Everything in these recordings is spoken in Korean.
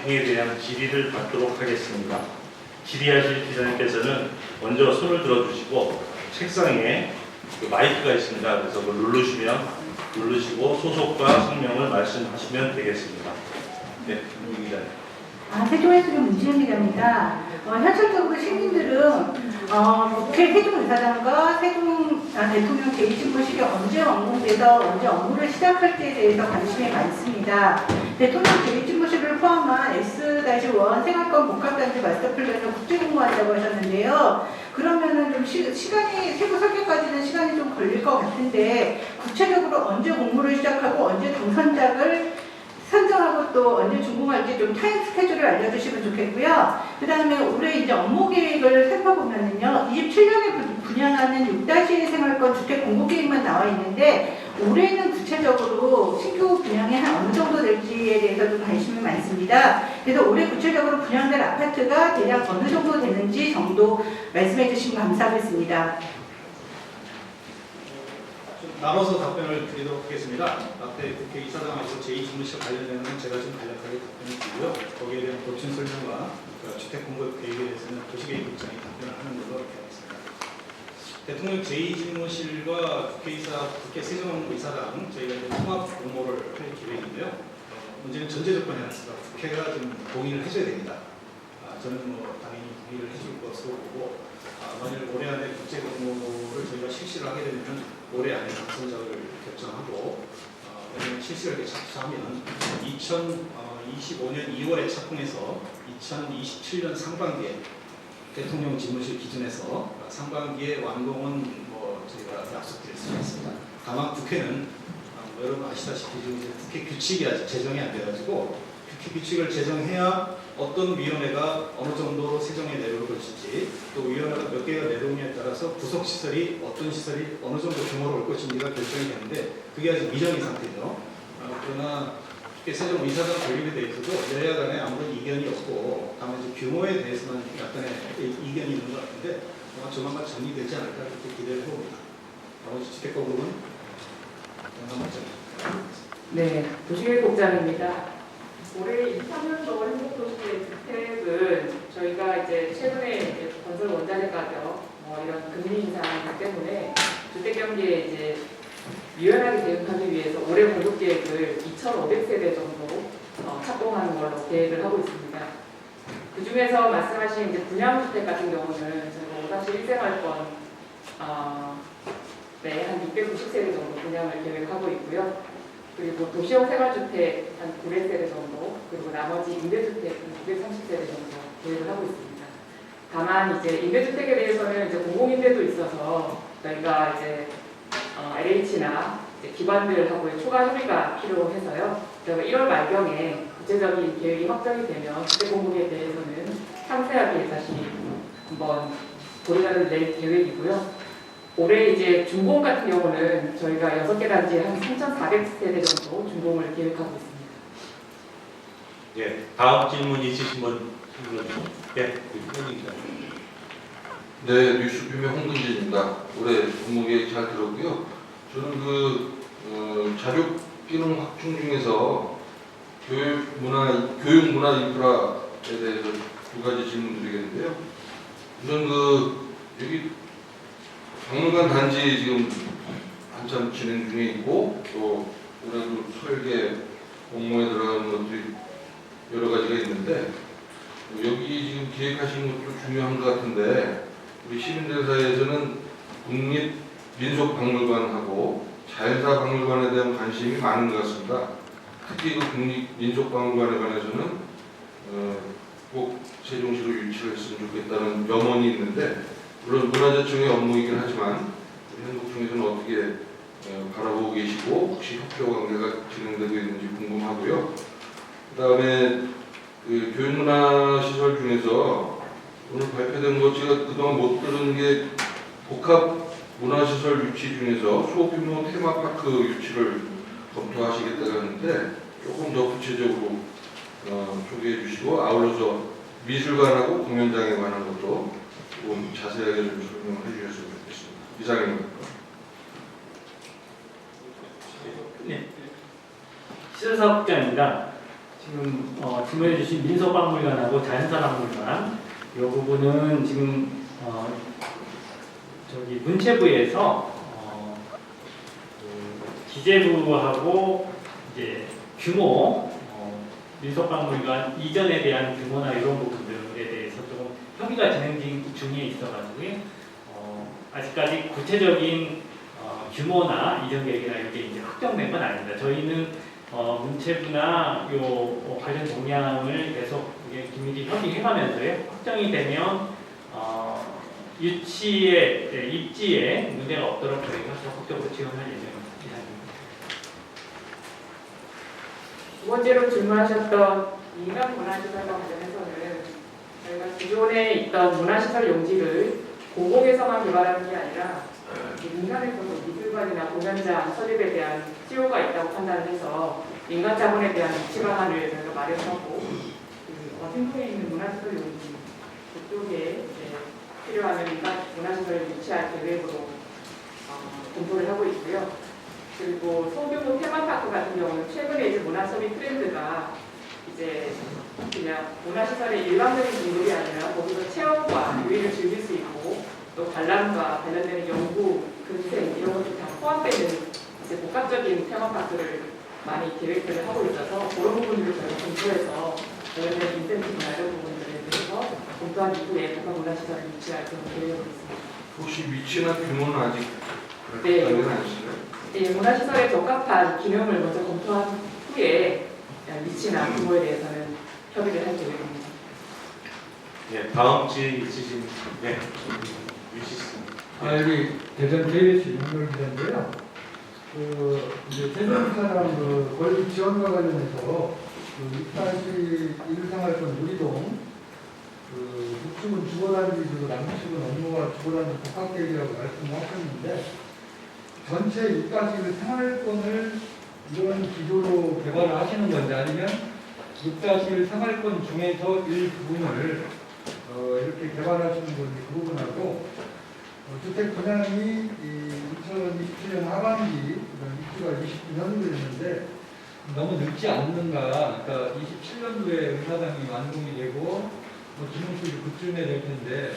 브리핑에 대한 질의를 받도록 하겠습니다. 질의하실 기자님께서는 먼저 손을 들어주시고 책상에 그 마이크가 있습니다. 그래서 그걸 누르시고 소속과 성명을 말씀하시면 되겠습니다. 네, 문 기자님. 세종에서는 문지연 기자입니다. 현실적으로 시민들은 국회 세종이사장과 대통령 제2집무실이 언제 완공돼서 언제 업무를 시작할지에 대해서 관심이 많습니다. 대통령 제2집무실을 포함한 S-1 생활권 복합단지 마스터플랜을 국제공모한다고 하셨는데요. 그러면은 좀 시간이 세부 설계까지는 시간이 좀 걸릴 것 같은데 구체적으로 언제 공모를 시작하고 언제 당선작을 선정하고 또 언제 준공할지 좀 타임 스케줄을 알려주시면 좋겠고요. 그 다음에 올해 이제 업무 계획을 살펴보면은요, 27년에 분양하는 6-1 생활권 주택 공급 계획만 나와 있는데 올해는 구체적으로 신규 분양이 한 어느 정도 될지에 대해서 좀 관심이 많습니다. 그래서 올해 구체적으로 분양될 아파트가 대략 어느 정도 되는지 정도 말씀해 주시면 감사하겠습니다. 나눠서 답변을 드리도록 하겠습니다. 앞에 국회이사장하고 제2집무실 관련되는 건 제가 좀 간략하게 답변을 드리고요. 거기에 대한 보충 설명과 주택 공급 계획에 대해서는 도시계획국장이 답변을 하는 걸로 이렇게 하겠습니다. 대통령 제2집무실과 국회 세종이사장 저희가 이제 통합 공모를 할 계획인데요. 문제는 전제 조건이 하나 있습니다. 국회가 좀 동의를 해줘야 됩니다. 저는 당연히 동의를 해줄 것으로 보고 만일 올해 안에 국제 공모를 저희가 실시를 하게 되면 올해 안에 당선자를 결정하고 실시를 이렇게 착수하면 2025년 2월에 착공해서 2027년 상반기에 대통령 집무실 기준에서 상반기에 완공은 저희가 약속드릴 수 있습니다. 다만 국회는 여러분 아시다시피 지금 국회 규칙이 아직 제정이 안 돼가지고 국회 규칙을 제정해야 어떤 위원회가 어느 정도 세정에 내려올 것인지 또 위원회가 몇 개가 내려오냐에 따라서 구속시설이 어떤 시설이 어느 정도 규모로 올 것인지가 결정이 되는데 그게 아직 미정인 상태죠. 그러나 세종 이사장 건립에 대해서도 여야 간에 아무런 이견이 없고 다만 이제 규모에 대해서만 약간의 이견이 있는 것 같은데 아마 조만간 정리되지 않을까 그렇게 기대를 해봅니다. 나머지 주택법은 네, 도시계획국장입니다. 올해 23년도 행복도시계획 주택은 저희가 이제 최근에 이제 건설 원자재 가격 이런 금리 인상 때문에 주택 경기에 이제 유연하게 대응하기 위해서 올해 공급 계획을 2,500세대 정도 착공하는 걸로 계획을 하고 있습니다. 그 중에서 말씀하신 이제 분양주택 같은 경우는 저희가 5-1 생활권 한 690세대 정도 분양을 계획하고 있고요. 그리고 도시형 생활주택 한 900세대 정도, 그리고 나머지 임대주택 한 930세대 정도 계획을 하고 있습니다. 다만 이제 임대주택에 대해서는 이제 공공임대도 있어서 저희가 이제 LH나 이제 기관들하고의 추가 협의가 필요해서요. 저희가 1월 말경에 구체적인 계획이 확정이 되면 주택 공급에 대해서는 상세하게 다시 한번 보도자료를 낼 계획이고요. 올해 이제 준공 같은 경우는 저희가 6개 단지 한 3,400세대 정도 준공을 계획하고 있습니다. 예, 다음 질문 있으신 분 예, 네, 뉴스빔의 홍근진입니다. 올해 공모계획 잘 들었고요. 저는 자료 기능 확충 중에서 교육 문화 인프라에 대해서 두 가지 질문 드리겠는데요. 우선 여기 박물관 단지 지금 한참 진행 중에 있고 또 올해도 설계 공모에 들어가는 것들이 여러 가지가 있는데 여기 지금 계획하시는 것도 중요한 것 같은데 우리 시민들 사이에서는 국립민속박물관하고 자연사박물관에 대한 관심이 많은 것 같습니다. 특히 그 국립민속박물관에 관해서는 꼭 세종시로 유치를 했으면 좋겠다는 염원이 있는데 물론 문화재청의 업무이긴 하지만 우리 행복청에서는 어떻게 바라보고 계시고 혹시 협조 관계가 진행되고 있는지 궁금하고요. 그 다음에 교육문화시설 중에서 오늘 발표된 것 제가 그동안 못 들은 게 복합문화시설 유치 중에서 소규모 테마파크 유치를 검토하시겠다고 하는데 조금 더 구체적으로 소개해 주시고 아울러서 미술관하고 공연장에 관한 것도 좀 자세하게 좀 설명을 해주셨으면 좋겠습니다. 이상입니다. 네. 시설사업국장입니다. 지금 질문해 주신 민속박물관하고 자연사박물관 이 부분은 지금 저기 문체부에서 그 기재부하고 이제 규모 민속박물관 이전에 대한 규모나 이런 부분들에 대해서 조금 협의가 진행 중에 있어가지고요. 아직까지 구체적인 규모나 이전 계획이나 이게 이제 확정된 건 아닙니다. 저희는 문체부나 요 관련 동향을 계속 긴밀히 협의해가면서요. 확정이 되면 유치에 입지에 문제가 없도록 저희가 적극적으로 지원할 예정입니다. 두 번째로 질문하셨던 민간 문화시설과 관련해서는 저희가 기존에 있던 문화시설 용지를 공공에서만 개발하는 게 아니라 민간에서도 미술관이나 공연장 설립에 대한 수요가 있다고 판단을 해서 민간 자본에 대한 유치 방안을 저희가 마련하고 그 어딘동에 있는 문화시설 용지 그쪽에 필요하면 민간 문화시설을 유치할 계획으로 검토를 하고 있고요. 그리고 소규모 테마파크 같은 경우는 최근에 이제 문화소비 트렌드가 이제 그냥 문화시설의 일반적인 공급이 아니라 거기서 체험과 유의를 즐길 수 있고 또 관람과 관련되는 연구, 근생 이런 것들이 다 포함되는 이제 복합적인 테마파크를 많이 계획들을 하고 있어서 그런 부분들을 저희가 검토해서 관련된 인센티브나 이런 부분들에 대해서 검토한 이후에 복합문화시설을 유치할 그런 계획으로 있습니다. 혹시 위치나 규모는 아직 네. 결정은 아니시나요? 네, 문화시설에 적합한 기능을 먼저 검토한 후에 위치나 규모에 대해서는 협의를 할 계획입니다. 네, 다음 질의 있으신 유시스입니다. 여기 대전 KBS 윤결기자인데요. 이제 대전사랑 권리 지원과 관련해서 입사시 일생활권 누리동 북측은 주거단지이고 남측은 업무와 주거단지 복합계획이라고 말씀하셨는데 전체 6-1 생활권을 이런 기조로 개발을 하시는 건지 아니면 6-1 생활권 중에서 일부분을 이렇게 개발하시는 건지 그 부분하고 주택 분양이 2027년 하반기 입주가 29년도 됐는데 너무 늦지 않는가. 그러니까 27년도에 의사당이 완공이 되고 기능수도 그쯤에 될 텐데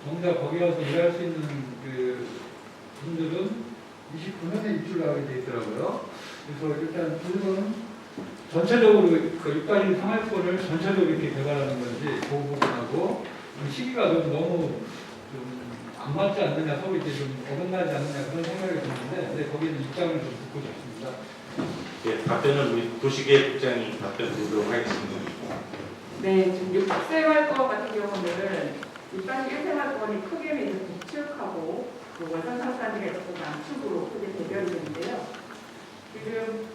정작 거기 가서 일할 수 있는 그 분들은 29년에 입주를 하게 돼 있더라고요. 그래서 일단 그건 전체적으로 그 6-1 생활권을 전체적으로 이렇게 개발하는 건지 그 부분하고 시기가 좀 너무 좀 안 맞지 않느냐, 서로 이렇게 좀 어긋나지 않느냐 그런 생각이 드는데 근데 거기는 입장을 좀 듣고 싶습니다. 예, 답변은 우리 도시계획국장이 답변 드리도록 하겠습니다. 네, 지금 6생활권 같은 경우는 6-1 생활권이 크게는 이제 북측하고 그 원산 상산지가 있어서 남측으로 크게 대별이 되는데요. 지금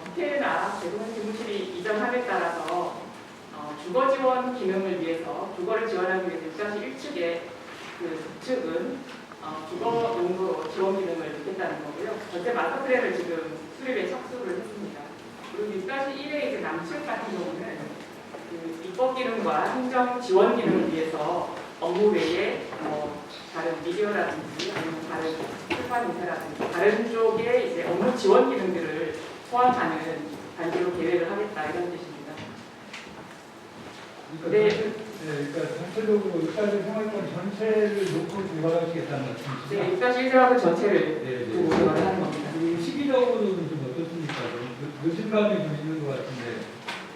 국회나 대부분 기무실이 이전함에 따라서 주거 지원 기능을 위해서 주거를 지원하기 위해서 6-1측에 그 북측은 주거 용도로 지원 기능을 넣겠다는 거고요. 전체 마스터 플랜을 지금 수립에 착수를 했습니다. 그리고 6-1의 이제 남측 같은 경우는 그 입법 기능과 행정 지원 기능을 위해서 업무 외에 다른 미디어라든지 아니면 다른 출판 인쇄라든지 다른 쪽에 이제 업무 지원 기능들을 포함하는 단지로 계획을 하겠다 이런 뜻입니다. 네. 그러니까 전체적으로 6-1 생활권 전체를 놓고 개발하시겠다는 말씀이시죠? 네, 6-1 생활권 전체를 두고 개발을 하는 겁니다. 시기적으로는 좀 어떻습니까? 늦은 감이 좀 있는 것 같은데.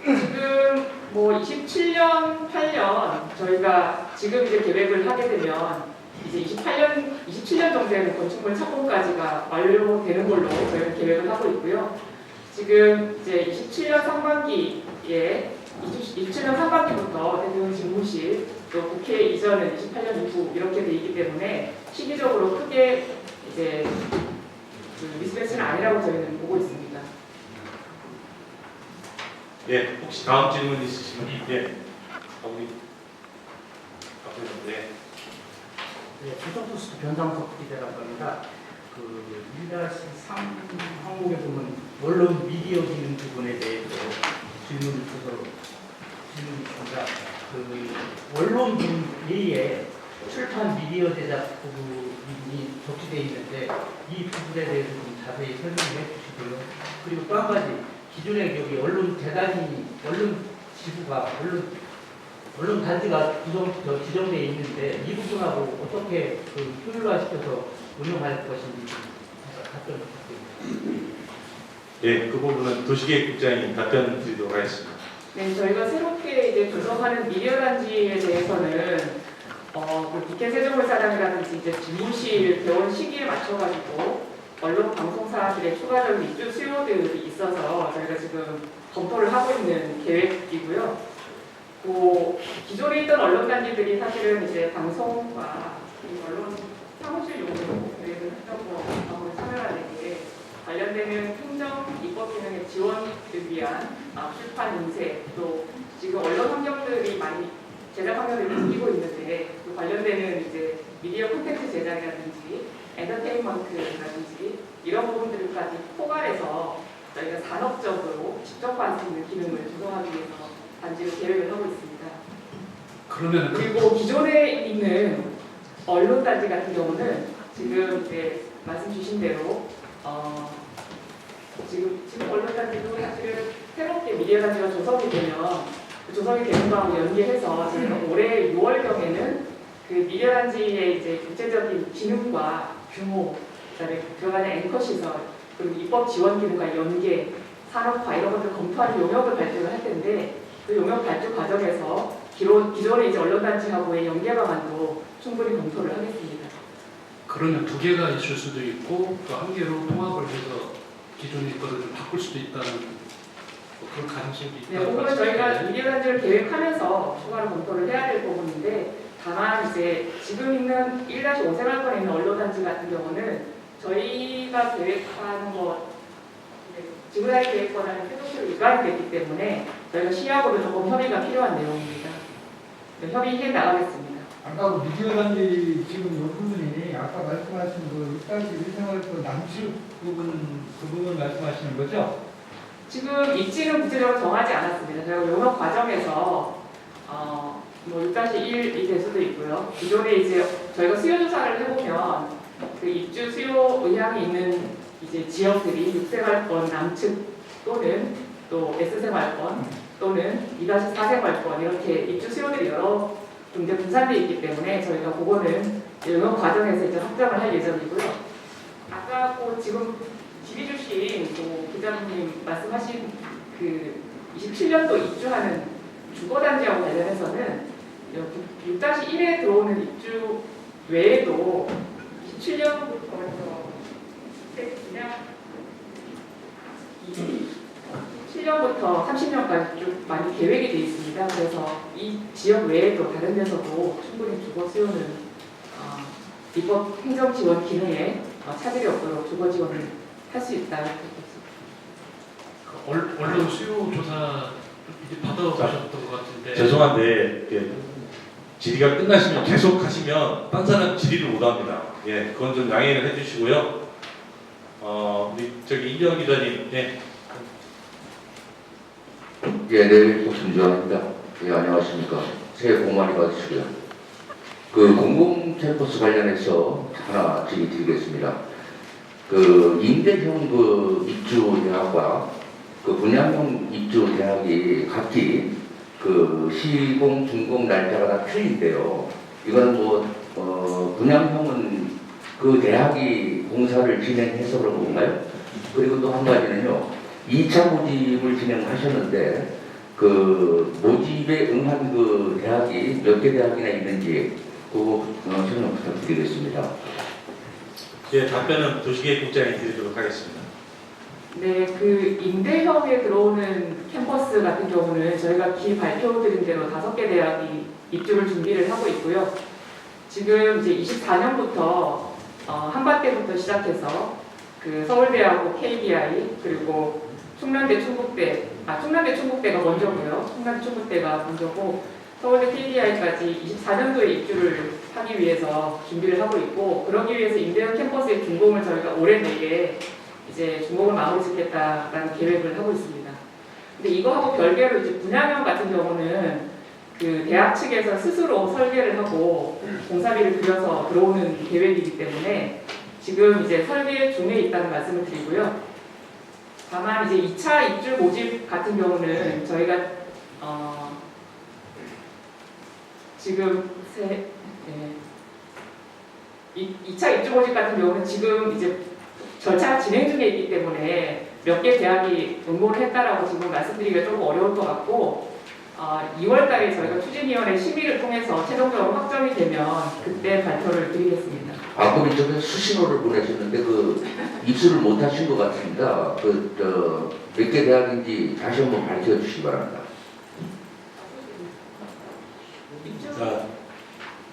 지금 뭐 27년, 8년 저희가 지금 이제 계획을 하게 되면 이제 27년 정도에는 건축물 착공까지가 완료되는 걸로 저희는 계획을 하고 있고요. 지금 이제 27년 상반기에 27년 상반기부터 대통령 집무실 또 국회 이전은 28년 이후 이렇게 돼 있기 때문에 시기적으로 크게 이제 그 미스매치는 아니라고 저희는 보고 있습니다. 예, 혹시 다음 질문 있으시면 우리 네. 조정포스트 변상석 기자라고 합니다. 그 1-3 항목에 보면 언론 미디어 기능 부분에 대해서 질문을 있습니다. 그 언론 기능 A에 출판 미디어 제작 부분이 적시되어 있는데 이 부분에 대해서 좀 자세히 설명해 주시고요. 그리고 또 한 가지 기존의 여기 언론 재단이 언론 지부가 언론 단지가 지정되어 있는데 이 부분하고 어떻게 그 효율화시켜서 운영할 것인지 답변 부탁드립니다. 네, 그 부분은 도시계획국장님 답변 드리도록 하겠습니다. 네, 저희가 새롭게 이제 조성하는 미디어 단지에 대해서는 그 국회 세종물사장이라든지 이제 집무실 개원 시기에 맞춰가지고 언론 방송사들의 추가적인 입주 수요들이 있어서 저희가 지금 검토를 하고 있는 계획이고요. 기존에 있던 언론 단지들이 사실은 이제 방송과 이 언론 사무실 용으로 계획을 했던 거 한번 참여하는데 관련되는 행정 입법 기능의 지원을 위한 출판 인쇄 또 지금 언론 환경들이 많이 제작 환경들이 바뀌고 있는데 그 관련되는 이제 미디어 콘텐츠 제작이라든지 엔터테인먼트라든지 이런 부분들까지 포괄해서 저희가 산업적으로 직접할 수 있는 기능을 조성하기 위해서 단지로 계획을 하고 있습니다. 그러면 그리고 기존에 있는 언론 단지 같은 경우는 지금 이제 말씀 주신 대로 지금 언론 단지도 사실은 새롭게 미디어 단지가 조성이 되면 그 조성이 되는 거하고 연계해서 저희가 올해 6월경에는 그 미디어 단지의 이제 국제적인 기능과 규모, 그다음에 들어가는 앵커 시설, 그리고 입법 지원 기능과 연계, 산업화 이런 것들 검토하는 용역을 발표를 할 텐데 그 용역 발표 과정에서 기존의 이제 언론 단지하고의 연계 방안도 충분히 검토를 하겠습니다. 그러면 두 개가 있을 수도 있고 또 한 개로 통합을 해서 기존의 거를 좀 바꿀 수도 있다는 그런 가능성이 네, 있다고 그거는 저희가 말씀하시는데 미디어 단지를 계획하면서 추가로 검토를 해야 될 부분인데 다만 이제 지금 있는 1-5 생활권에 있는 언론 단지 같은 경우는 저희가 계획하는 것 지구단위 계획권하는 세종시로 위반이 됐기 때문에 저희가 시하고도 조금 협의가 필요한 내용입니다. 네, 협의해 나가겠습니다. 아까 그 미디어 단지 지금 이 부분이 아까 말씀하신 그 1-1생활권 남측 그 부분 말씀하시는 거죠? 지금 입지는 구체적으로 정하지 않았습니다. 저희가 용역 과정에서 뭐 6-1이 될 수도 있고요. 기존에 이제 저희가 수요 조사를 해보면 그 입주 수요 의향이 있는 이제 지역들이 6생활권 남측 또는 또 S생활권 또는 2-4생활권 이렇게 입주 수요들이 여러 군데 분산되어 있기 때문에 저희가 그거는 용역 과정에서 이제 확정을 할 예정이고요. 아까 지금 질의 주신 기자님 말씀하신 그 27년도 입주하는 주거단지하고 관련해서는 6-1에 들어오는 입주 외에도 27년부터 그냥 7년부터 30년까지 좀 많이 계획이 되어 있습니다. 그래서 이 지역 외에도 다른 데서도 충분히 주거 수요는 입법 행정 지원 기능에 차질이 없도록 주거 지원을 할 수 있다. 언론 수요 조사 이제 받아보셨던 것 같은데 죄송한데 질의가 끝나시면 계속 하시면 딴 사람 질의를 못 합니다. 예, 그건 좀 양해를 해주시고요. 우리 이정 기자님, 예. 예, 네, 김주환입니다. 예, 안녕하십니까. 새해 복 많이 받으시고요. 그 공공 캠퍼스 관련해서 하나 질의 드리겠습니다. 그 임대형 그 입주 대학과 그 분양형 입주 대학이 각기 그 시공, 준공 날짜가 다 틀린데요. 이거는 분양형은 그 대학이 공사를 진행해서 그런 건가요? 그리고 또 한 가지는요. 2차 모집을 진행하셨는데 그 모집에 응한 그 대학이 몇 개 대학이나 있는지 그거 설명 부탁드리겠습니다. 예, 답변은 도시계획국장이 드리도록 하겠습니다. 네, 그 임대형에 들어오는 캠퍼스 같은 경우는 저희가 기 발표드린 대로 5개 대학이 입주를 준비를 하고 있고요. 지금 이제 24년부터 한밭대부터 시작해서 그 서울대하고 KBI 그리고 충남대 충북대가 먼저고요. 충남대 충북대가 먼저고 서울대 KBI까지 24년도에 입주를 하기 위해서 준비를 하고 있고 그러기 위해서 임대형 캠퍼스의 준공을 저희가 올해 내에 이제 준공을 마무리 짓겠다라는 계획을 하고 있습니다. 근데 이거하고 별개로 이제 분양형 같은 경우는 그 대학 측에서 스스로 설계를 하고 공사비를 들여서 들어오는 계획이기 때문에 지금 이제 설계 중에 있다는 말씀을 드리고요. 다만 이제 2차 입주 모집 같은 경우는 저희가 지금 2차 입주 모집 같은 경우는 지금 이제 절차가 진행 중에 있기 때문에 몇 개 대학이 응모를 했다라고 지금 말씀드리기가 조금 어려울 것 같고 2월 달에 저희가 추진위원회 심의를 통해서 최종적으로 확정이 되면 그때 발표를 드리겠습니다. 그럼 이쪽에 수신호를 보내셨는데 입수를 못 하신 것 같습니다. 몇 개 대학인지 다시 한번 밝혀 주시기 바랍니다. 자,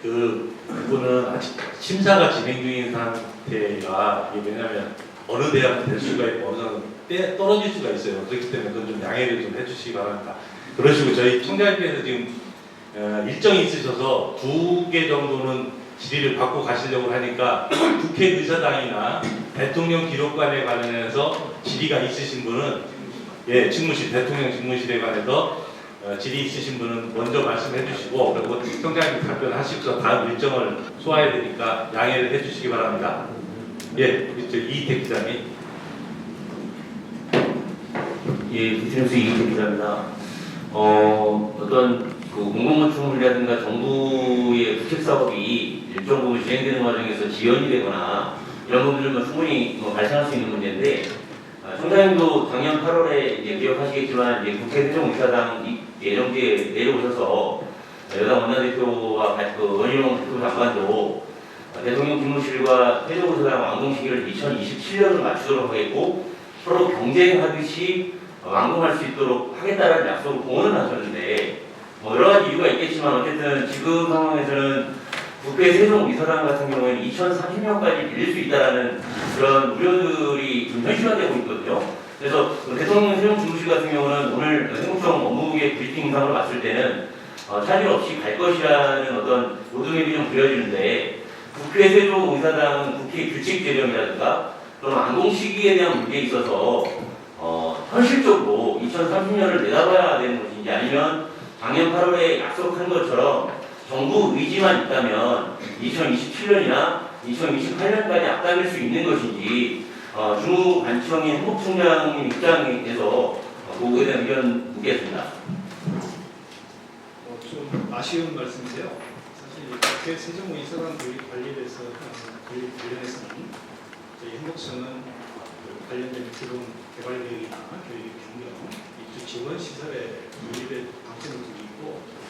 그분은 아직 심사가 진행 중인 상태가 이게 왜냐하면 어느 대학은 될 수가 있고 어느 대학은 떨어질 수가 있어요. 그렇기 때문에 그건 좀 양해를 좀 해주시기 바랍니다. 그러시고 저희 총장님께서 지금 일정이 있으셔서 2개 정도는 질의를 받고 가시려고 하니까 국회의사당이나 대통령 기록관에 관련해서 질의가 있으신 분은 직무실, 대통령 직무실에 관해서 질의 있으신 분은 먼저 말씀해 주시고 그리고 총장님 답변하시고서 다음 일정을 소화해야 되니까 양해를 해 주시기 바랍니다. 이택 기자님. 비즈니스 이택 기자입니다. 어떤 공공건축물이라든가 정부의 부책 사업이 일정 부분 진행되는 과정에서 지연이 되거나 이런 부분들은 충분히 발생할 수 있는 문제인데, 총장님도 작년 8월에 이제 기억하시겠지만 국회 세종이사당 예정지에 내려오셔서 여당 원내대표와 원희룡 대표 장관도 대통령 집무실과 세종이사당 완공 시기를 2027년으로 맞추도록 하겠고 서로 경쟁하듯이 완공할 수 있도록 하겠다는 약속을 공언을 하셨는데 여러 가지 이유가 있겠지만 어쨌든 지금 상황에서는 국회 세종이사당 같은 경우에는 2030년까지 밀릴 수 있다는 그런 우려들이 좀 현실화되고 있거든요. 그래서 대통령 세종 집무실 같은 경우는 오늘 행복정 업무국의 브리핑상으로 봤을 때는 차질 없이 갈 것이라는 어떤 로드맵이 좀 그려지는데, 국회 세종이사당은 국회 규칙 제정이라든가 또는 완공 시기에 대한 문제에 있어서 현실적으로 2030년을 내다봐야 되는 것인지, 아니면 작년 8월에 약속한 것처럼 정부 의지만 있다면 2027년이나 2028년까지 앞당길 수 있는 것인지 주무관청의 행복총장님 입장에서 그거에 대한 의견 묻겠습니다. 좀 아쉬운 말씀이세요. 사실 국회 세종이사당 교육 관련해서는 저희 행복청은 관련된 기본 개발 계획이나 교육 변경, 입주 지원 시설의 유입에 방점을 두고 있고,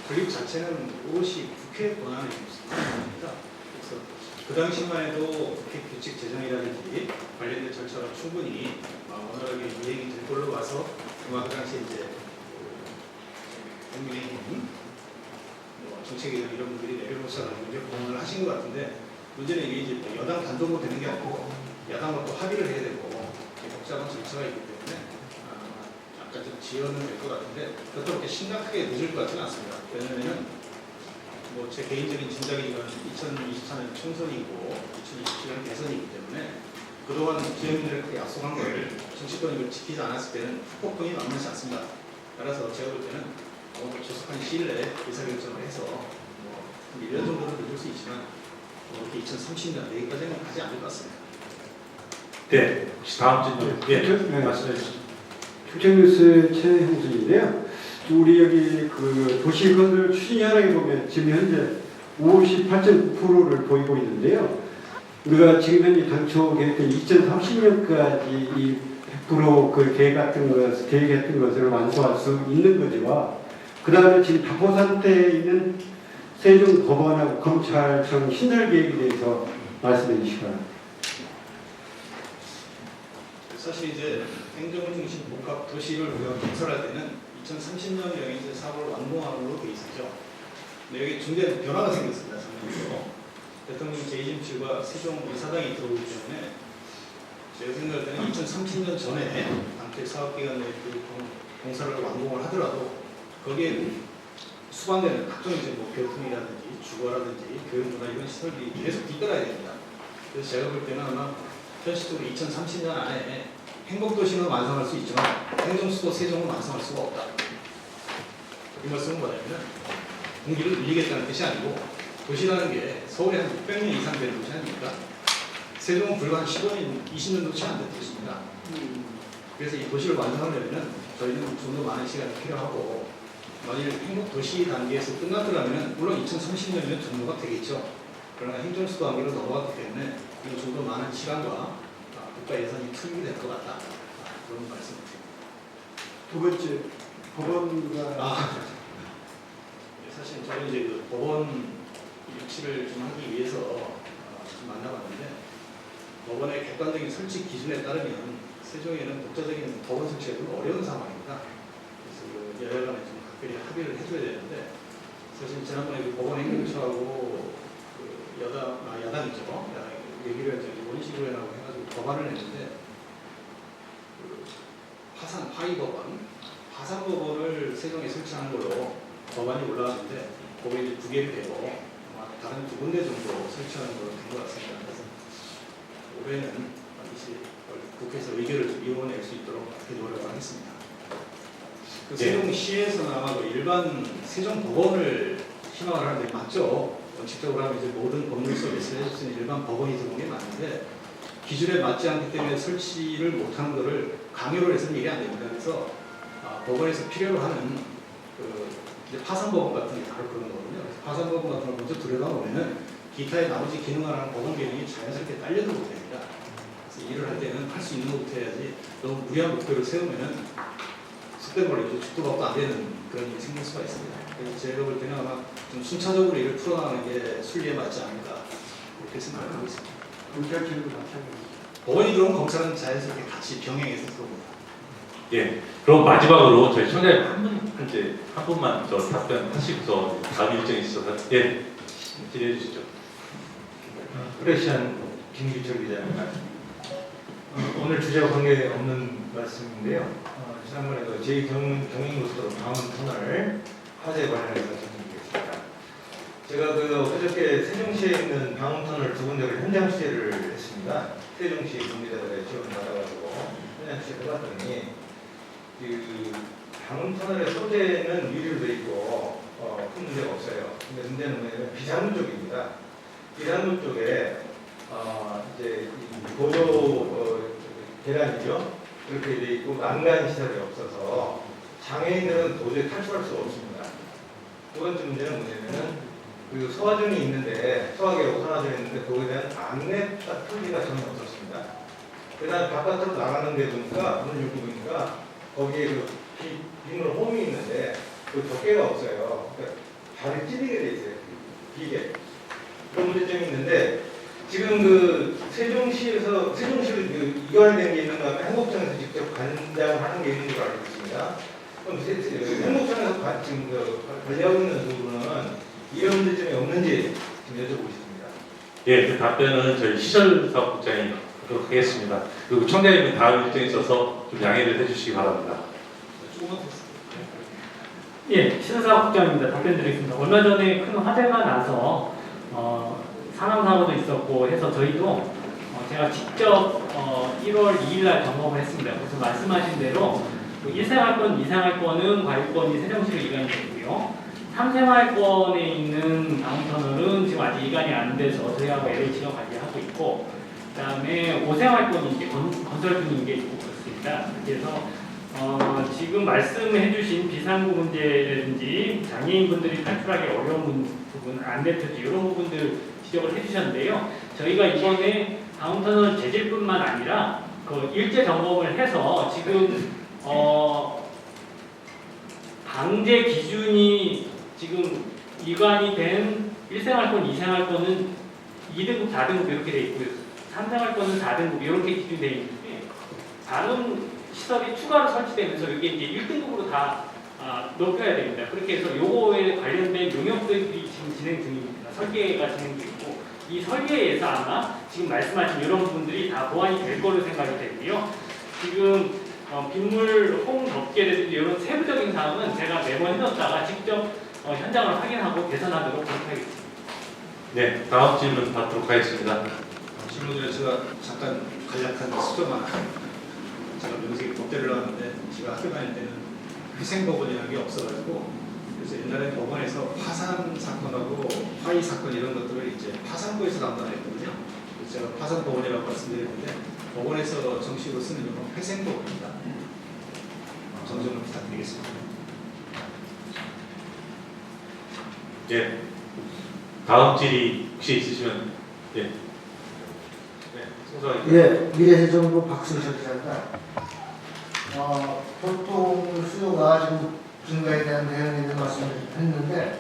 교육 자체는 오롯이 국회 권한에 있습니다. 그래서 그 당시만 해도 국회 규칙 제정이라든지 관련된 절차가 충분히 원활하게 이행이 될 걸로 봐서 그 당시 이제 국민의힘 정책위원 이런 분들이 내려오셔서 이제 공헌을 하신 것 같은데, 문제는 이게 이제 여당 단독으로 되는 게 아니고 야당과 또 합의를 해야 되고 복잡한 절차가 있기 때문에 약간 좀 지연은 될 것 같은데 그렇다고 그렇게 심각하게 늦을 것 같지는 않습니다. 왜냐하면 제 개인적인 짐작이지만 2024년 총선이고 2027년 대선이기 때문에 그동안 지역민들에게 약속한 걸 정치권이 이걸 지키지 않았을 때는 후폭풍이 만만치 않습니다. 따라서 제가 볼 때는 조속한 시일 내에 의사결정을 해서 1년 정도는 늦을 수 있지만 이렇게 2030년 내기까지는 가지 않을 것 같습니다. 네, 혹시 다음 질문 말씀해 주시죠. 추천뉴스의 최형준인데요. 우리 여기 도시건설 추진위원회에 보면 지금 현재 58.9%를 보이고 있는데요. 우리가 지금 현재 당초 계획된 2030년까지 이 100% 계획했던 것을 완수할 수 있는 거지와, 그 다음에 지금 답보 상태에 있는 세종법원하고 검찰청 신설 계획에 대해서 말씀해 주시기 바랍니다. 사실 이제 행정을 중심 복합 도시를 우리가 건설할 때는 2030년 영인제 사업을 완공하는 돼 있었죠. 근데 여기 중대한 변화가 생겼습니다. 작년부터 대통령 제2집무실과 세종이사당이 들어오기 때문에 제가 생각할 때는 2030년 전에 당초 사업기간 내에 공사를 완공을 하더라도 거기에 수반되는 각종 이제 교통이라든지 주거라든지 교육문화 이런 시설들이 계속 뒤따라야 됩니다. 그래서 제가 볼 때는 아마 현실적으로 2030년 안에 행복도시는 완성할 수 있지만 행정수도 세종은 완성할 수가 없다. 이 말씀은 뭐냐면 공기를 늘리겠다는 뜻이 아니고, 도시라는 게 서울에 한 600년 이상 되는 도시 아닙니까? 세종은 불과 한 15년, 20년도 채 안 된 뜻입니다. 그래서 이 도시를 완성하려면 저희는 좀 더 많은 시간이 필요하고, 만일 행복도시 단계에서 끝났더라면 물론 2030년이면 종료가 되겠죠. 그러나 행정수도 단계로 넘어갔기 때문에 이거 좀 더 많은 시간과 국가 예산이 투입이 될 것 같다. 그런 말씀을 드립니다. 두 번째, 법원과 사실 저는 이제 그 법원 유치를 좀 하기 위해서 좀 만나봤는데, 법원의 객관적인 설치 기준에 따르면 세종에는 독자적인 법원 설치가 좀 어려운 상황입니다. 그래서 그 여야 간에 좀 각별히 합의를 해줘야 되는데, 사실 지난번에 그 법원 행정처하고 그 야당이죠. 얘기를 원식으로 해라고 해가지고 법안을 냈는데, 그 파산법원을 세종에 설치하는 걸로 법안이 올라왔는데, 거기에 이제 2개를 되고 다른 2군데 정도 설치하는 걸로 된 것 같습니다. 그래서 올해는 반드시 국회에서 의결을 좀 이뤄낼 수 있도록 그렇게 노력을 하겠습니다. 그 세종시에서는 아마 그 일반 세종법원을 희망을 하는데 맞죠? 원칙적으로 하면 이제 모든 법률 서비스를 해줄 수 있는 일반 법원이 들어온 게 맞는데, 기준에 맞지 않기 때문에 설치를 못하는 것을 강요를 해서는 일이 안 됩니다. 그래서 법원에서 필요로 하는 그 이제 파산법원 같은 게 바로 그런 거거든요. 그래서 파산법원 같은 걸 먼저 들여다보면은 기타의 나머지 기능을 하는 법원 기능이 자연스럽게 딸려 들어오게 됩니다. 그래서 일을 할 때는 할 수 있는 것부터 해야지, 너무 무리한 목표를 세우면은 속된 말로 이제 죽도 밥도 안 되는 그런 일이 생길 수가 있습니다. 그래서 제가 볼 때는 아마 좀 순차적으로 일을 풀어나가는 게 순리에 맞지 않을까 그렇게 생각하고 있습니다. 경찰청도 마찬가지입니다. 법원이 들어오면 검찰은 자연스럽게 같이 병행해서 들어옵니다. 예. 그럼 마지막으로 저희 청장님 한 분만 저 답변하시고서 다음 일정이 있어서 질의해 주시죠. 프레시안 김규철 기자입니다. 오늘 주제와 관계없는 말씀인데요. 지난번에 그 제2경인고속도로 방음터널 화재 관련해서 전해드리겠습니다. 제가 어저께 세종시에 있는 방음터널 2군데를 현장 취재를 했습니다. 세종시 군지대들의 지원을 받아가지고 현장 취재를 해봤더니 방음터널의 소재는 유리로 되어 있고 큰 문제가 없어요. 근데 문제는 뭐냐면 비상구 쪽입니다. 비상구 쪽에 이제 보조 계단이죠. 그렇게 되어 있고 난간 시설이 없어서 장애인들은 도저히 탈출할 수가 없습니다. 두 번째 문제는 뭐냐면은 그 소화전이 있는데 소화기하고 산화전이 있는데 거기에 대한 안내 표기가 전혀 없었습니다. 그다음 바깥으로 나가는 데 보니까 오늘 여기 보니까 거기에 그 비물 홈이 있는데 그 덮개가 없어요. 그러니까 발이 찌르게 돼 있어요. 비계 그런 문제점이 있는데, 지금 그 세종시로 이관된 게 있는 다음에 행복청에서 직접 관장을 하는 게 있는 줄 알고 있습니다. 그럼 행복청에서 지금 관리하고 있는 부분은 이런 문제점이 없는지 좀 여쭤보고 싶습니다. 예, 그 답변은 저희 시설사업국장이 하도록 하겠습니다. 그리고 청장님은 다음 일정에 있어서 좀 양해를 해주시기 바랍니다. 예, 시설사업국장입니다. 답변 드리겠습니다. 얼마 전에 큰 화재가 나서 사망사고도 있었고 해서 저희도 제가 직접 1월 2일 날 점검을 했습니다. 그래서 말씀하신 대로 1생활권, 2생활권은 관리권이 세종시로 이관이 되고요. 3생활권에 있는 방음터널은 지금 아직 이관이 안 돼서 저희하고 LH가 관리하고 있고, 그 다음에 5생활권이 이제 건설분이 이게 있고 그렇습니다. 그래서 지금 말씀해주신 비상구 문제라든지 장애인분들이 탈출하기 어려운 부분, 안내표지 이런 부분들 지적을 해주셨는데요. 저희가 이번에 방음터널 재질뿐만 아니라 그 일제 점검을 해서 지금 방제 기준이 지금 이관이 된 1생활권, 2생활권은 2등급, 4등급 이렇게 돼 있고요. 3생활권은 4등급 이렇게 기준이 되어 있는데, 다른 시설이 추가로 설치되면서 이게 이제 1등급으로 다 높여야 됩니다. 그렇게 해서 요거에 관련된 용역들이 지금 진행 중입니다. 설계가 진행 중이고, 이 설계에서 아마 지금 말씀하신 이런 부분들이 다 보완이 될 거로 생각이 되고요. 지금 빗물 홈 덮개라든지 이런 세부적인 사항은 제가 메모해놨다가 직접 현장을 확인하고 개선하도록 그렇게 하겠습니다. 네, 다음 질문 받도록 하겠습니다. 질문 중에 제가 잠깐 간략한 수정만, 제가 명색이 법대를 나왔는데 제가 학교 다닐 때는 희생법원이라는 게 없어가지고, 그래서 옛날에 법원에서 파산 사건하고 화의 사건 이런 것들을 이제 파산부에서 담당했거든요. 제가 파산법원이라고 말씀드렸는데 법원에서 정식으로 쓰는 이름은 회생법원입니다. 정정을 부탁드리겠습니다. 예. 다음 질의 혹시 있으시면 예. 네, 송사님. 예, 미래세정부 박승철 기자입니다. 교통 수요가 지금 증가에 대한 대응에 말씀을 했는데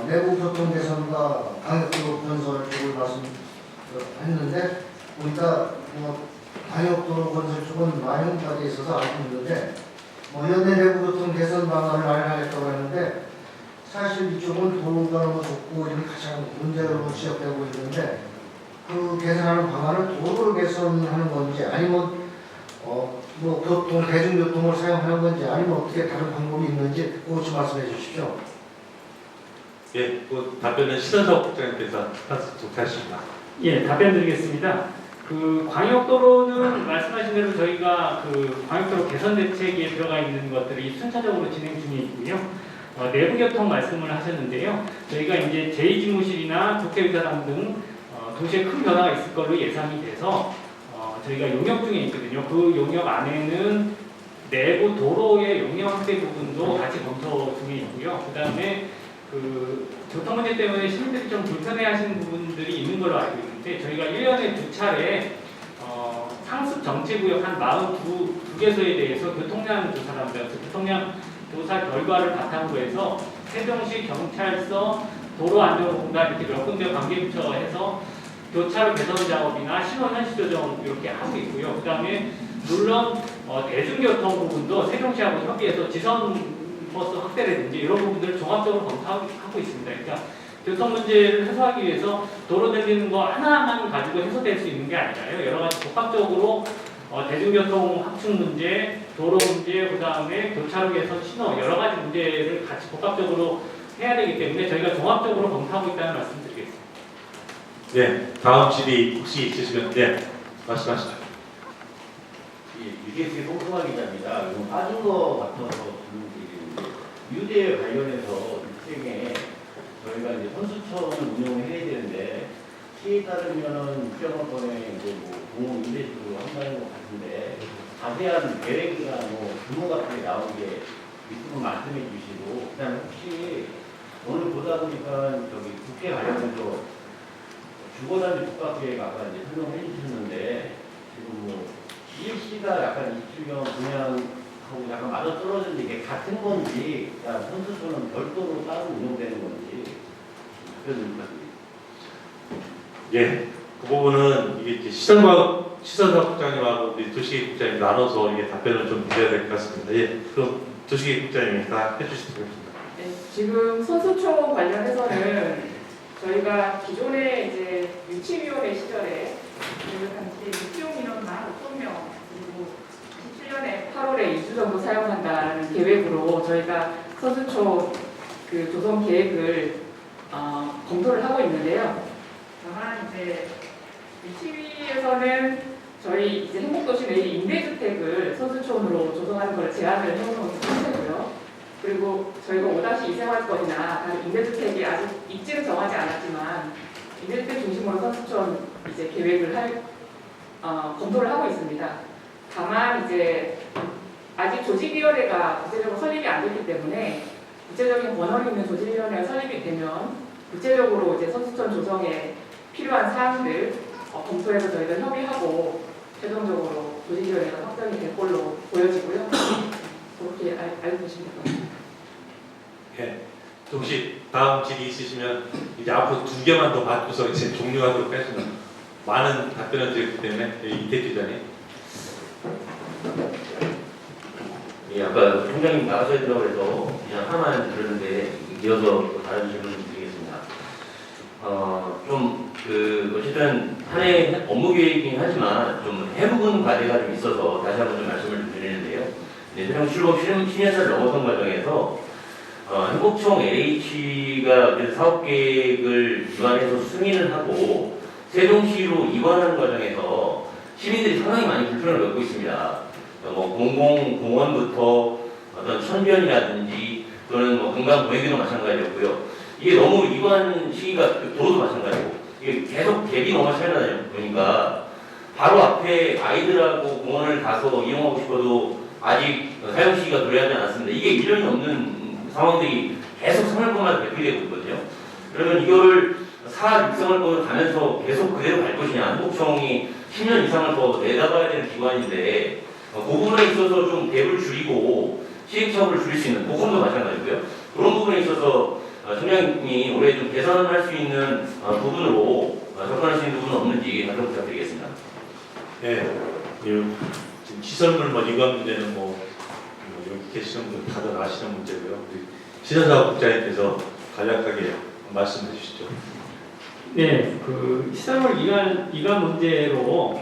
내부 교통 개선과 광역도로 건설 쪽을 말씀했는데 보니까 광역도로 건설 쪽은 많이 혼동돼 있어서 알고 있는데 연내 내부 교통 개선 방안을 마련하겠다고 했는데 사실 이쪽은 도로가 너무 좁고 이런 가장 문제로 지적되고 있는데 그 개선하는 방안은 도로를 개선하는 건지 아니면 교통 대중교통을 사용하는 건지 아니면 어떻게 다른 방법이 있는지 그것 좀 말씀해 주십시오. 예, 그 답변은 신원석 국장님께서 하셨습니다. 예, 답변 드리겠습니다. 그 광역도로는 말씀하신 대로 저희가 그 광역도로 개선 대책에 들어가 있는 것들이 순차적으로 진행 중에 있고요. 내부 교통 말씀을 하셨는데요. 저희가 이제 제2집무실이나 국회의사당 등 도시에 큰 변화가 있을 걸로 예상이 돼서 저희가 용역 중에 있거든요. 그 용역 안에는 내부 도로의 용역 확대 부분도 같이 검토 중에 있고요. 그 다음에 그 교통 문제 때문에 시민들이 좀 불편해하시는 부분들이 있는 걸로 알고 있는데 저희가 1년에 2차례 상습 정체구역 한 42개소에 대해서 교통량 조사를 합니다. 그래서 교통량 조사 결과를 바탕으로 해서 세종시 경찰서 도로안전공단 이렇게 몇 군데 관계부처해서 교차로 개선 작업이나 신호 현실 조정 이렇게 하고 있고요. 그 다음에 물론 대중교통 부분도 세종시하고 협의해서 지선 버스 확대라든지 이런 부분들을 종합적으로 검토하고 있습니다. 그러니까 교통 문제를 해소하기 위해서 도로 늘리는 거 하나만 가지고 해소될 수 있는 게 아니라요. 여러 가지 복합적으로 대중교통 확충 문제, 도로 문제, 그 다음에 교차로 개선 신호 여러 가지 문제를 같이 복합적으로 해야 되기 때문에 저희가 종합적으로 검토하고 있다는 말씀드리겠습니다. 네, 다음 질의 혹시 있으시면 네, 말씀하시죠. 예, 유재수의 송승환 기자입니다. 이거 빠진 거 같아서 유대 관련해서 일종의 저희가 이제 선수촌을 운영을 해야 되는데 시에 따르면은 국정원권에 이제 공원 임대주로 한다는 것 같은데 자세한 계획이나 규모 같은 게 나온 게 있으면 말씀해 주시고 그다음에 혹시 오늘 보다 보니까 저기 국회 관련해서 주거단지 국가계획 아까 이제 설명해 주셨는데 지금 CFC가 약간 이주경 분양하고 약간 맞아 떨어지는데 이게 같은 건지 선수촌은 별도로 따로 운영되는 건지 답변 좀 부탁드립니다. 예, 그 부분은 이게 시선석 국장님하고 우리 도시계획국장님 나눠서 이게 답변을 좀 드려야 될 것 같습니다. 예, 그럼 도시계획국장님이 다 해주시도록 하겠습니다. 네, 지금 선수촌 관련해서는 저희가 기존에 이제 유치위원회 시절에 당시 유치원 인원 15,000명 그리고 17년에 8월에 2주 정도 사용한다는 계획으로 저희가 선수촌 그 조성 계획을 검토를 하고 있는데요. 다만 이제 유치위에서는 저희 이제 행복도시 내의 임대주택을 선수촌으로 조성하는 걸 제안을 해놓은 상태고요. 그리고 저희가 5-2 생활권이나 다른 임대주택이 아직 입지를 정하지 않았지만 임대주택 중심으로 선수촌 이제 계획을 검토를 하고 있습니다. 다만 이제 아직 조직위원회가 구체적으로 설립이 안 됐기 때문에 구체적인 권한이 있는 조직위원회가 설립이 되면 구체적으로 이제 선수촌 조성에 필요한 사항들 검토해서 저희가 협의하고 최종적으로 조직위원회가 확정이 될 걸로 보여지고요. 그렇게 알고 계시면 될 것 같습니다. 예, 혹시 다음 질의 있으시면 이제 앞으로 2개만 더 받고서 이제 종료하도록 하겠습니다. 많은 답변을 드렸기 때문에 이태 기자님. 예, 아까 총장님 나가셔야 된다고 해서 그냥 하나만 들었는데 이어서 다른 질문 드리겠습니다. 어쨌든 한 해 업무 계획이긴 하지만 좀 해묵은 과제가 좀 있어서 다시 한번 좀 말씀을 좀 드리는데요. 세종 출범 10년차를 넘어선 과정에서 행복청 LH가 사업 계획을 기반해서 승인을 하고 세종시로 이관하는 과정에서 시민들이 상당히 많이 불편을 겪고 있습니다. 공공공원부터 어떤 천변이라든지 또는 금강 보행기도 마찬가지였고요. 이게 너무 이관 시기가 도로도 마찬가지고 이게 계속 갭이 너무 차이가 나요. 그러니까 바로 앞에 아이들하고 공원을 가서 이용하고 싶어도 아직 사용 시기가 도래하지 않았습니다. 이게 1년이 넘는 상황들이 계속 3월권마다 되풀이되고 있거든요. 그러면 이거를 사 육성을 가면서 계속 그대로 갈 것이냐. 한국청이 10년 이상을 더 내다봐야 되는 기관인데 그 부분에 있어서 좀 갭을 줄이고 시행착오를 줄일 수 있는 부분도 마찬가지고요. 그런 부분에 있어서 청장님이 올해 좀 개선을 할 수 있는 부분으로 접근할 수 있는 부분은 없는지 답변 부탁드리겠습니다. 네, 지금 시설물 이관 문제는 여기 계시는 분 다들 아시는 문제고요. 신현사국장님께서 간략하게 말씀해 주시죠. 네, 그 시설물 이관 문제로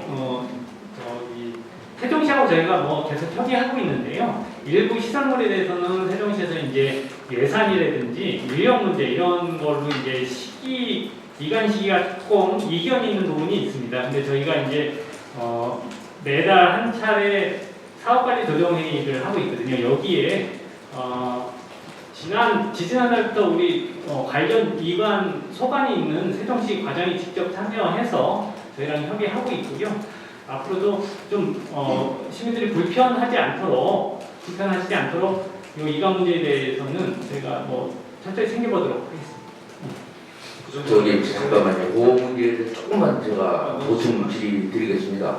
세종시하고 저희가 계속 협의하고 있는데요. 일부 시설물에 대해서는 세종시에서 이제 예산이라든지 인력 문제 이런 걸로 이제 이관 시기가 조금 이견이 있는 부분이 있습니다. 근데 저희가 이제 매달 한 차례 사업관리 조정회의를 하고 있거든요. 여기에 지지난달부터 우리 관련 이관 소관이 있는 세종시 과장이 직접 참여해서 저희랑 협의하고 있고요. 앞으로도 좀 시민들이 불편하지 않도록 이 이관 문제에 대해서는 저희가 철저히 챙겨보도록 하겠습니다. 저기 잠깐만요. 그 문제에 대해서 조금만 제가 보충 드리겠습니다.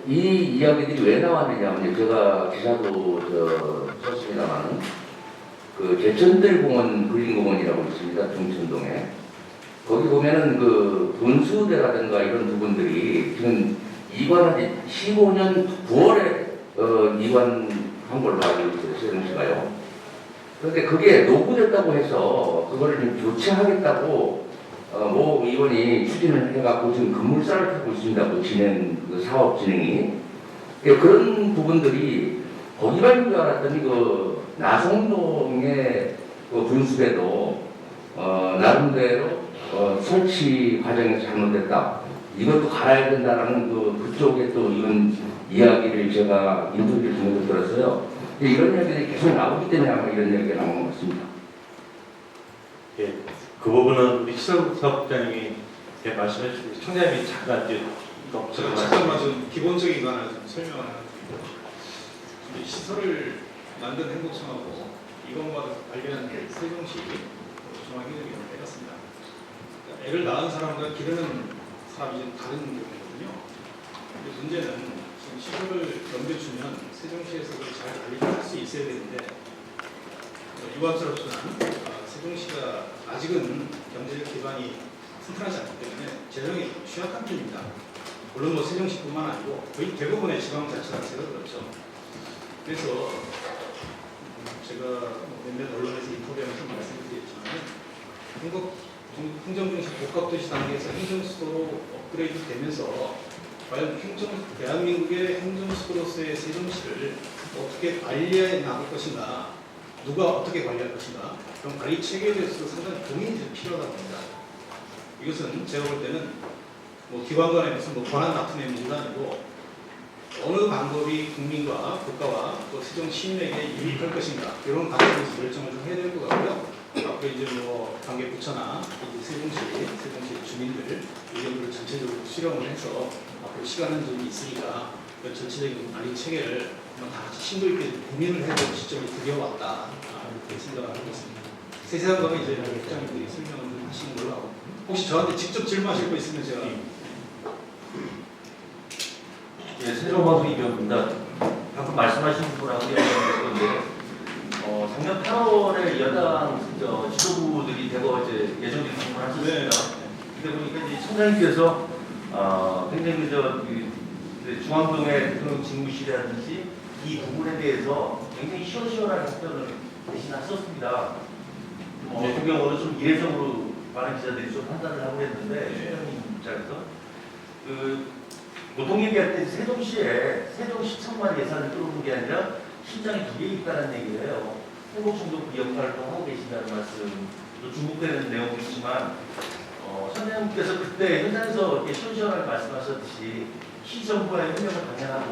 이 이야기들이 왜 나왔느냐면 제가 기사도 썼습니다만 제천들공원 근린공원이라고 있습니다. 중천동에. 거기 보면은 분수대라든가 이런 부분들이 지금 이관한 지 15년 9월에 이관한 걸로 알고 있어요. 세종시가요. 그런데 그게 노후됐다고 해서 그거를 좀 교체하겠다고 모 의원이 추진을 해갖고 지금 급물살을 타고 있습니다. 사업 진행이. 그런 부분들이 거기만 줄 알았더니 나성동의 분수대도 나름대로 설치 과정에서 잘못됐다. 이것도 갈아야 된다라는 그쪽에 또 이런 이야기를 제가 인터뷰를 통해서 들었어요. 이런 이야기들이 계속 나오기 때문에 아마 이런 이야기가 나온 것 같습니다. 예, 그 부분은 우리 시설사업장님이 말씀해 주시고 청장님이 잠깐 잠깐만 좀 기본적인 거 하나 좀 설명을 하나 드리고 시설을 만든 행복청하고 이건과 관련한 세종시 중앙행정위원회 해봤습니다. 그러니까 애를 낳은 사람과 기르는 사람이 좀 다른 경우거든요. 근데 문제는 지금 시설을 넘겨주면 세종시에서 잘 관리를 할 수 있어야 되는데 유감스럽지만 세종시가 아직은 경제적 기반이 튼튼하지 않기 때문에 재정이 취약한 편입니다. 물론 세종시뿐만 아니고 거의 대부분의 지방자치단체가 그렇죠. 그래서 제가 몇몇 언론에서 인터뷰하면서 말씀드렸지만 행정중심 복합도시 단계에서 행정수도로 업그레이드 되면서 과연 대한민국의 행정수도로서의 세종시를 어떻게 관리해 나갈 것인가, 누가 어떻게 관리할 것인가, 그런 관리 체계에 대해서 상당히 고민이 좀 필요하다고 봅니다. 이것은 제가 볼 때는 기관 간의 무슨 권한 다툼의 문제가 아니고 어느 방법이 국민과 국가와 또 세종 시민에게 유익할 것인가 이런 방법에서 결정을 좀 해야 될 것 같고요. 앞으로 이제 관계 부처나 세종시 주민들 의견들을 전체적으로 수렴을 해서 앞으로 시간은 좀 있으니까 그 전체적인 관리 체계를 다 같이 심도 있게 고민을 해야 될 시점이 드디어 왔다 이렇게 생각을 하고 있습니다. 세세한 거는 이제 국장님들이 설명을 좀 하시는 걸로 하고 혹시 저한테 직접 질문하실 거 있으면 제가 예, 세종광수 이병입니다. 방금 말씀하신 부분하고 연관될 건데, 작년 8월에 여당 지도부들이 대거 예정된 방문을 하셨습니다. 그러다 보니까 이제 청장님께서 굉장히 중앙동의 대통령 직무실이라든지 이 부분에 대해서 굉장히 시원시원한 답변을 대신 하셨습니다. 어떤 경우는 좀 이례적으로 많은 기자들이 좀 판단을 하고 했는데, 청장님 입장에서 보통 얘기할 때 세종시청만 예산을 끌어오는 게 아니라 시장이 2개 있다는 얘기예요. 행복청도 그 역할을 또 하고 계신다는 말씀, 또 중복되는 내용도 있지만, 선생님께서 그때 현장에서 이렇게 시원시원하게 말씀하셨듯이 시정부와의 협력을 강행하고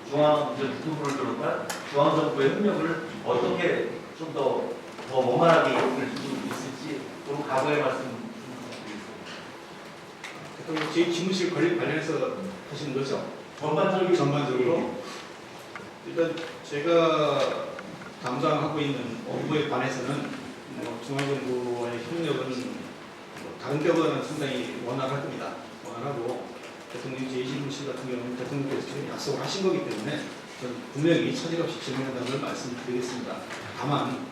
국토부를 비롯한 중앙정부의 협력을 어떻게 좀 더 원만하게 이끌 수 있을지, 그런 과거의 말씀 좀 부탁드리겠습니다. 제2집무실 관련해서 하시는 거죠? 전반적으로. 일단 제가 담당하고 있는 업무에 관해서는 중앙정부와의 협력은 다른 때보다는 상당히 원활할 겁니다. 원활하고 대통령 제2집무실 같은 경우는 대통령께서 지금 약속을 하신 거기 때문에 저는 분명히 차질없이 진행한다는 걸 말씀드리겠습니다. 다만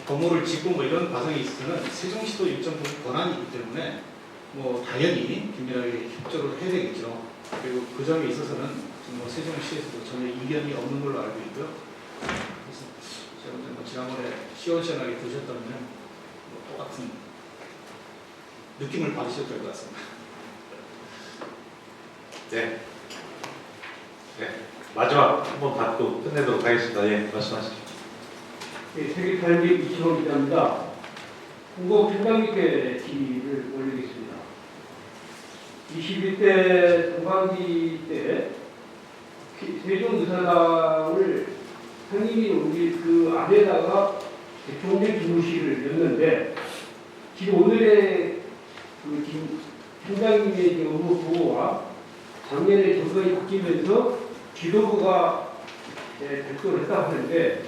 건물을 짓고 이런 과정에 있어서는 세종시도 일정 부분 권한이 있기 때문에 당연히 긴밀하게 협조를 해야 되겠죠. 그리고 그 점에 있어서는 세종시에서도 전혀 이견이 없는 걸로 알고 있고요. 그래서 제가 지난번에 시원시원하게 드셨다면 똑같은 느낌을 받으셔도 될 것 같습니다. 네. 마지막 한번 받고 끝내도록 하겠습니다. 예, 말씀하시죠. 네, 세계탈기 이치원 기자입니다. 공공 평당님께 질의를 올리겠습니다. 21대 동반기 때 세종의사당을 상임위 옮길 그 안에다가 대통령 집무실을 였는데 지금 오늘의 그 총장님의 업무 보고와 작년에 정권이 바뀌면서 지도부가 별도를 했다고 하는데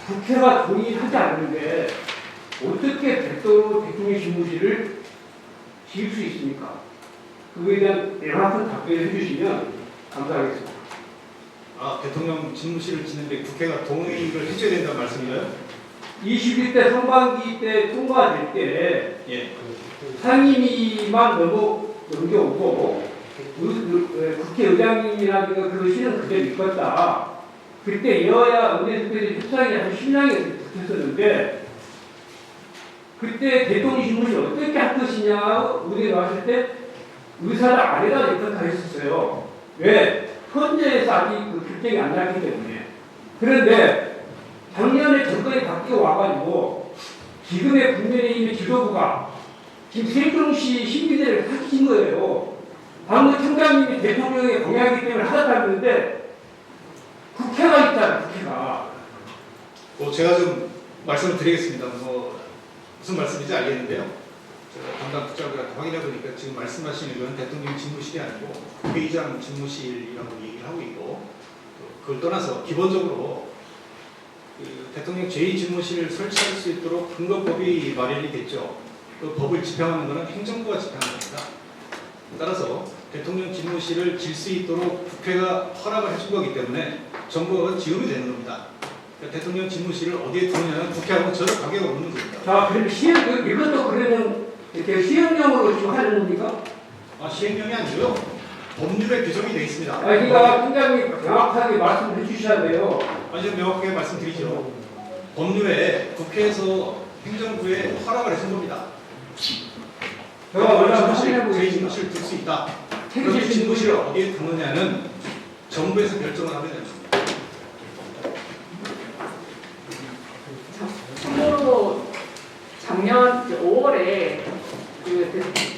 국회가 동의하지 않는데 어떻게 별도로 대통령 집무실을 지을 수 있습니까? 그거에 대한 명확한 답변을 해주시면 감사하겠습니다. 대통령 집무실을 짓는데 국회가 동의를 해줘야 된다는 말씀이에요? 21대 상반기 때 통과될 때 상임위만 넘겨오고 국회의장님이라든가 그러시는 그대로 있었다. 그때 여야 원내대표들이 협상이 아주 신랑이 붙었었는데 그때 대통령 집무실 어떻게 할 것이냐 의뢰 나왔을 때 의사를 안에다 냈다 했었어요. 왜? 헌재에서 아직 그 결정이 안 났기 때문에. 그런데 작년에 정권이 바뀌고 와가지고 지금의 국민의힘의 지도부가 지금 세종시 시민들을 사기친 거예요. 방금 총장님이 대통령의 공약이기 때문에 하겠다는데 국회가 있잖아요. 국회가. 제가 좀 말씀을 드리겠습니다. 무슨 말씀인지 알겠는데요. 제가 담당 국장과 확인해 보니까 지금 말씀하시는 건 대통령 집무실이 아니고 국회의장 집무실이라고 얘기를 하고 있고 그걸 떠나서 기본적으로 대통령 제2집무실을 설치할 수 있도록 근거법이 마련이 됐죠. 그 법을 집행하는 것은 행정부가 집행하는 겁니다. 따라서 대통령 집무실을 질 수 있도록 국회가 허락을 해준 거기 때문에 정부가 지으면 되는 겁니다. 그러니까 대통령 집무실을 어디에 두느냐는 국회하고 전혀 관계가 없는 겁니다. 자, 그럼 이것도 그러면 이렇게 시행령으로 지금 하는 겁니까? 시행령이 아니고요. 법률에 규정이 되어 있습니다. 그러니까 총장님 명확하게 말씀해 주셔야 돼요. 좀 명확하게 말씀드리죠. 법률에 국회에서 행정부에 허락을 해준 겁니다. 제2집무실을 둘 수 있다. 그런데 집무실을 어디에 두느냐는 정부에서 결정을 하면 됩니다. 참고로 작년 5월에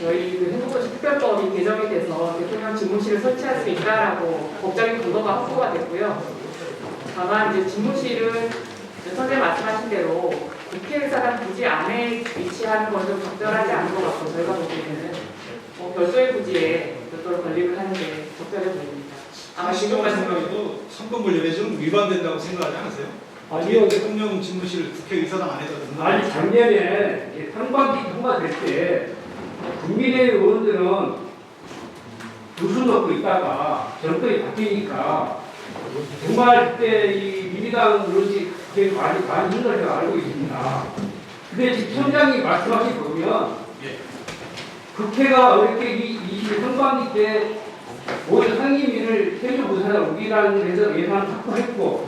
저희 행정고시 특별법이 개정이 돼서 대통령 집무실을 설치할 수 있다라고 법적인 근거가 확보가 됐고요. 다만 이제 집무실은 선생님 말씀하신 대로 국회의사당 부지 안에 위치하는 건 좀 적절하지 않은 것 같고 저희가 보기에는 별도의 부지에 별도로 건립을 하는 게 적절해 보입니다. 지금 말씀하기도 선거물법에 좀 위반된다고 생각하지 않으세요? 아니요. 대통령 집무실을 국회의사당 안에다 두는 거 아니 작년에 상반기 통과될 때 국민의 의원들은 두수 놓고 있다가 정권이 바뀌니까 정말 그때 이 민주당 의원이 되게 많이 힘든 걸 제가 알고 있습니다. 근데 지금 총장이 말씀하신 거 보면 국회가 어렵게 이 상반기 때 모든 상임위를 세종부산에 옮기라는 데서 예산을 확보했고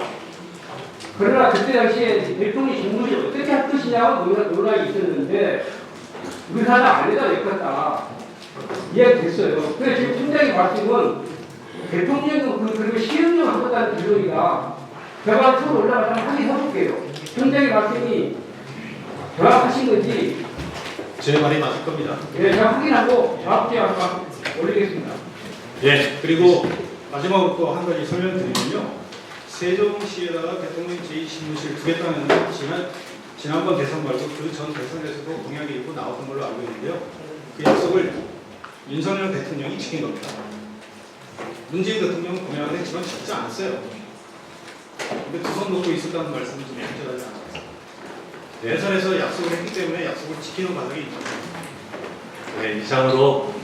그러나 그때 당시에 대통령 집무실 어떻게 할 것이냐고 논란이 있었는데 의사당 안에다 냈겠다 이야기됐어요. 그래서 지금 총장의 말씀은 대통령은 그리고 시행령 하겠다는 기존이다. 제가 처음 올라가서 확인해볼게요. 총장의 말씀이 정확하신 건지 제 말이 맞을 겁니다. 제가 확인하고 정확히 올리겠습니다. 그리고 마지막으로 또 한 가지 설명드리면요. 세종시에다가 대통령 제2집무실을 두겠다는 지난번 대선 말고 그 전 대선에서도 공약이 있고 나왔던 걸로 알고 있는데요. 그 약속을 윤석열 대통령이 지킨 겁니다. 문재인 대통령은 공약을 했지만 지키지 않았어요. 근데 두 손 놓고 있었다는 말씀은 좀 적절하지 않았어요. 예선에서 약속을 했기 때문에 약속을 지키는 과정이 있죠. 네, 이상으로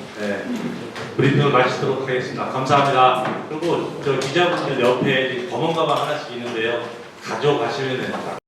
브리핑을 마치도록 하겠습니다. 감사합니다. 그리고 저 기자분들 옆에 검은 가방 하나씩 있는데요. 가져가시면 됩니다.